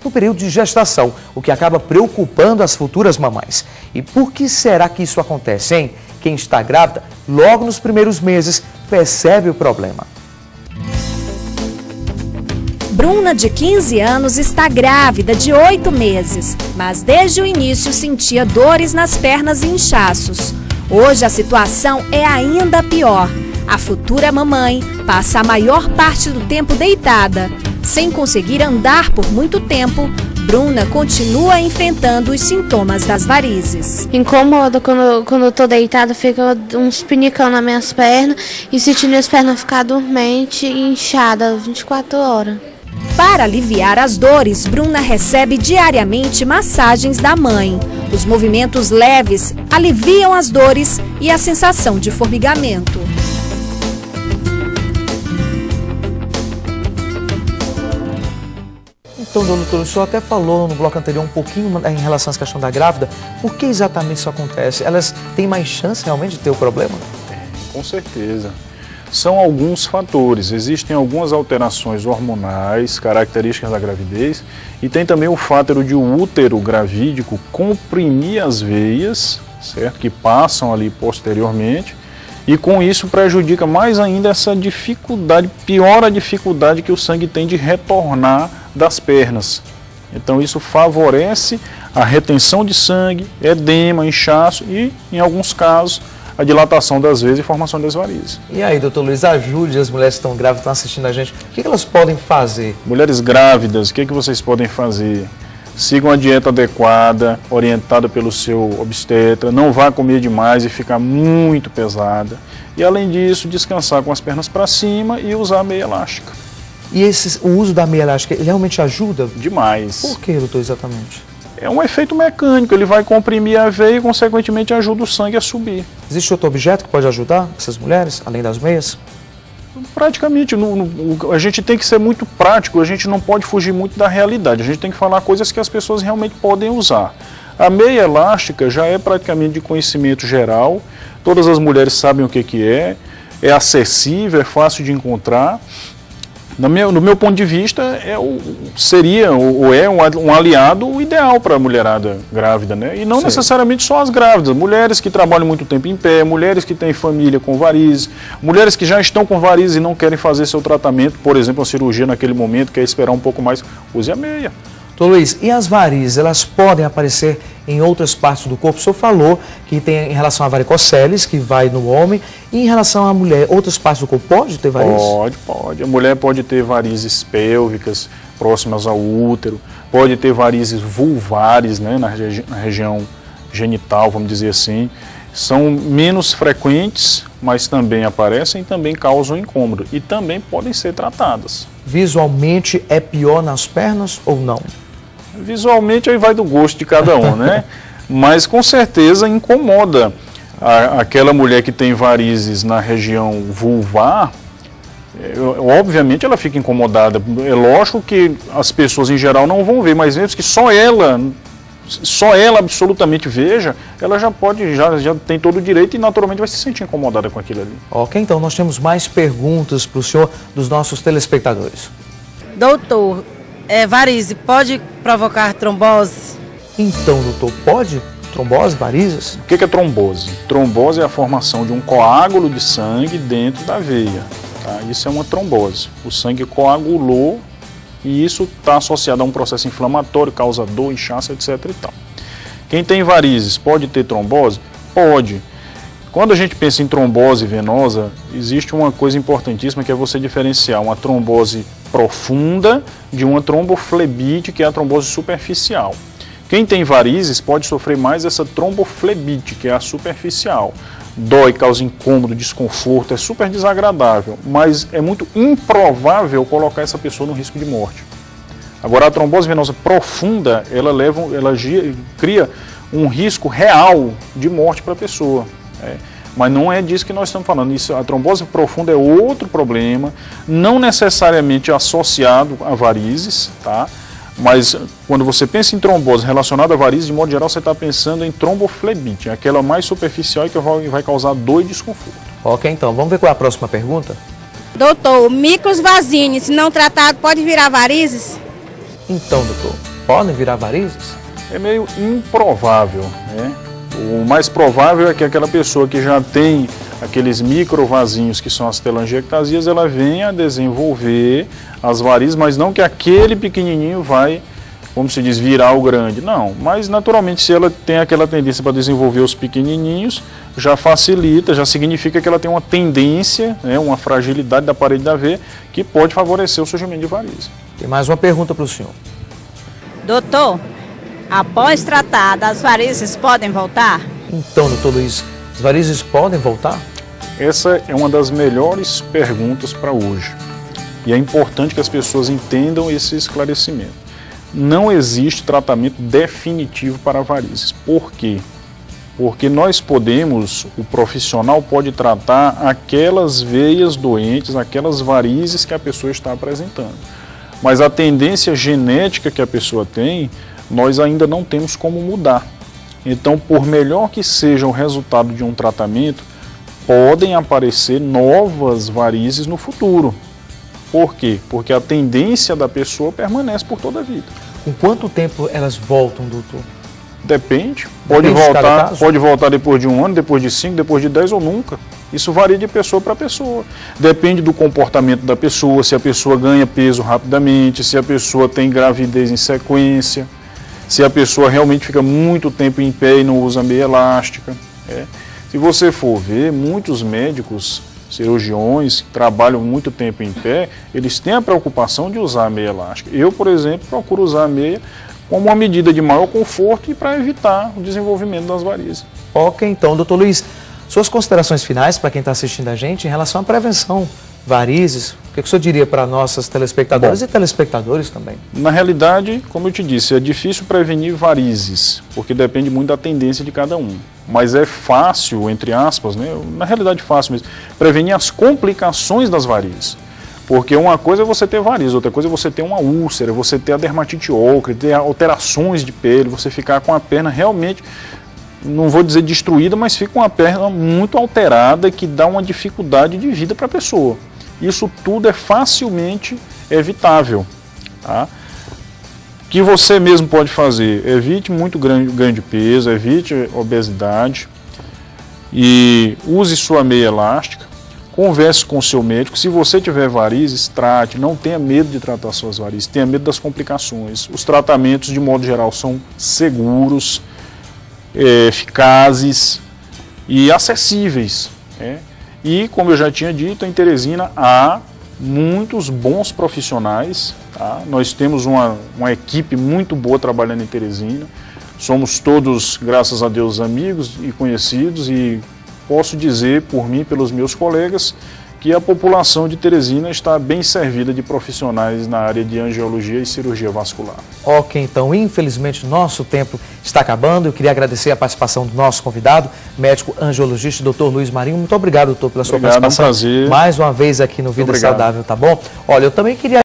no período de gestação, o que acaba preocupando as futuras mamães. E por que será que isso acontece, hein? Quem está grávida, logo nos primeiros meses, percebe o problema. Bruna, de 15 anos, está grávida de 8 meses, mas desde o início sentia dores nas pernas e inchaços. Hoje a situação é ainda pior. A futura mamãe passa a maior parte do tempo deitada. Sem conseguir andar por muito tempo, Bruna continua enfrentando os sintomas das varizes. Incomoda quando eu tô deitada, fica uns pinicão nas minhas pernas e sentindo as pernas ficar dormente e inchada 24 horas. Para aliviar as dores, Bruna recebe diariamente massagens da mãe. Os movimentos leves aliviam as dores e a sensação de formigamento. Então, doutor, o senhor até falou no bloco anterior um pouquinho em relação à questão da grávida. Por que exatamente isso acontece? Elas têm mais chance realmente de ter o problema? Com certeza. São alguns fatores. Existem algumas alterações hormonais características da gravidez e tem também o fato de o útero gravídico comprimir as veias, certo? Que passam ali posteriormente, e com isso prejudica mais ainda essa dificuldade, piora a dificuldade que o sangue tem de retornar das pernas. Então isso favorece a retenção de sangue, edema, inchaço e, em alguns casos, a dilatação das veias e formação das varizes. E aí, doutor Luiz, ajude as mulheres que estão grávidas, estão assistindo a gente. O que elas podem fazer? Mulheres grávidas, o que vocês podem fazer? Sigam a dieta adequada, orientada pelo seu obstetra. Não vá comer demais e ficar muito pesada. E, além disso, descansar com as pernas para cima e usar a meia elástica. E o uso da meia elástica realmente ajuda? Demais. Por que, doutor, exatamente? É um efeito mecânico, ele vai comprimir a veia e, consequentemente, ajuda o sangue a subir. Existe outro objeto que pode ajudar essas mulheres, além das meias? Praticamente, a gente tem que ser muito prático, a gente não pode fugir muito da realidade, a gente tem que falar coisas que as pessoas realmente podem usar. A meia elástica já é praticamente de conhecimento geral, todas as mulheres sabem o que é acessível, é fácil de encontrar. No meu ponto de vista, seria um aliado ideal para a mulherada grávida, né? E não necessariamente só as grávidas, mulheres que trabalham muito tempo em pé, mulheres que têm família com varizes, mulheres que já estão com varizes e não querem fazer seu tratamento, por exemplo, a cirurgia naquele momento, quer esperar um pouco mais, use a meia. Doutor Luiz, e as varizes, elas podem aparecer em outras partes do corpo? O senhor falou que tem em relação a varicoceles, que vai no homem, e em relação à mulher, outras partes do corpo, pode ter varizes? Pode. A mulher pode ter varizes pélvicas, próximas ao útero, pode ter varizes vulvares, né, na região genital, vamos dizer assim. São menos frequentes, mas também aparecem e também causam incômodo. E também podem ser tratadas. Visualmente é pior nas pernas ou não? Visualmente aí vai do gosto de cada um, né? Mas com certeza incomoda aquela mulher que tem varizes na região vulvar. Obviamente ela fica incomodada. É lógico que as pessoas em geral não vão ver, mas mesmo que só ela absolutamente veja, ela já tem todo o direito e naturalmente vai se sentir incomodada com aquilo ali. Ok, então nós temos mais perguntas para o senhor dos nossos telespectadores. Doutor, varize pode provocar trombose? Então, doutor, pode trombose, varizes? O que é trombose? Trombose é a formação de um coágulo de sangue dentro da veia. Tá? Isso é uma trombose. O sangue coagulou e isso está associado a um processo inflamatório, causa dor, inchaço, etc. e tal. Quem tem varizes pode ter trombose? Pode. Quando a gente pensa em trombose venosa, existe uma coisa importantíssima que é você diferenciar uma trombose profunda de uma tromboflebite, que é a trombose superficial. Quem tem varizes pode sofrer mais essa tromboflebite, que é a superficial. Dói, causa incômodo, desconforto, é super desagradável, mas é muito improvável colocar essa pessoa no risco de morte. Agora, a trombose venosa profunda, ela cria um risco real de morte para a pessoa. Mas não é disso que nós estamos falando. A trombose profunda é outro problema, não necessariamente associado a varizes, tá? Mas quando você pensa em trombose relacionada a varizes, de modo geral, você está pensando em tromboflebite, aquela mais superficial e que vai causar dor e desconforto. Ok, então, vamos ver qual é a próxima pergunta? Doutor, micros vazines, se não tratado, pode virar varizes? Então, doutor, podem virar varizes? É meio improvável, né? O mais provável é que aquela pessoa que já tem aqueles microvasinhos que são as telangiectasias, ela venha a desenvolver as varizes, mas não que aquele pequenininho vai, como se diz, virar o grande. Não, mas naturalmente se ela tem aquela tendência para desenvolver os pequenininhos, já facilita, já significa que ela tem uma tendência, né, uma fragilidade da parede da veia que pode favorecer o surgimento de varizes. Tem mais uma pergunta para o senhor. Doutor, após tratar, as varizes podem voltar? Então, doutor Luiz, as varizes podem voltar? Essa é uma das melhores perguntas para hoje. E é importante que as pessoas entendam esse esclarecimento. Não existe tratamento definitivo para varizes. Por quê? Porque nós podemos, o profissional pode tratar aquelas veias doentes, aquelas varizes que a pessoa está apresentando. Mas a tendência genética que a pessoa tem, nós ainda não temos como mudar. Então, por melhor que seja o resultado de um tratamento, podem aparecer novas varizes no futuro. Por quê? Porque a tendência da pessoa permanece por toda a vida. Com quanto tempo elas voltam, doutor? Depende. Pode voltar depois de 1 ano, depois de 5, depois de 10 ou nunca. Isso varia de pessoa para pessoa. Depende do comportamento da pessoa, se a pessoa ganha peso rapidamente, se a pessoa tem gravidez em sequência, se a pessoa realmente fica muito tempo em pé e não usa meia elástica. Se você for ver, muitos médicos, cirurgiões que trabalham muito tempo em pé, eles têm a preocupação de usar a meia elástica. Eu, por exemplo, procuro usar a meia como uma medida de maior conforto e para evitar o desenvolvimento das varizes. Ok, então, doutor Luiz, suas considerações finais para quem está assistindo a gente em relação à prevenção, varizes, o que o senhor diria para nossas telespectadoras e telespectadores também? Na realidade, como eu te disse, é difícil prevenir varizes, porque depende muito da tendência de cada um. Mas é fácil, entre aspas, né? Na realidade fácil mesmo, prevenir as complicações das varizes. Porque uma coisa é você ter varizes, outra coisa é você ter uma úlcera, você ter a dermatite ocre, ter alterações de pele, você ficar com a perna realmente, não vou dizer destruída, mas fica com a perna muito alterada que dá uma dificuldade de vida para a pessoa. Isso tudo é facilmente evitável. Tá? O que você mesmo pode fazer? Evite muito ganho de peso, evite obesidade e use sua meia elástica. Converse com o seu médico. Se você tiver varizes, trate. Não tenha medo de tratar suas varizes, tenha medo das complicações. Os tratamentos, de modo geral, são seguros, eficazes e acessíveis. E, como eu já tinha dito, em Teresina há muitos bons profissionais. Tá? Nós temos uma equipe muito boa trabalhando em Teresina. Somos todos, graças a Deus, amigos e conhecidos e posso dizer por mim, pelos meus colegas, que a população de Teresina está bem servida de profissionais na área de angiologia e cirurgia vascular. Ok, então, infelizmente, nosso tempo está acabando. Eu queria agradecer a participação do nosso convidado, médico angiologista, doutor Luiz Marinho. Muito obrigado, doutor, pela sua participação. É um prazer. Mais uma vez aqui no Vida Saudável, tá bom? Olha, eu também queria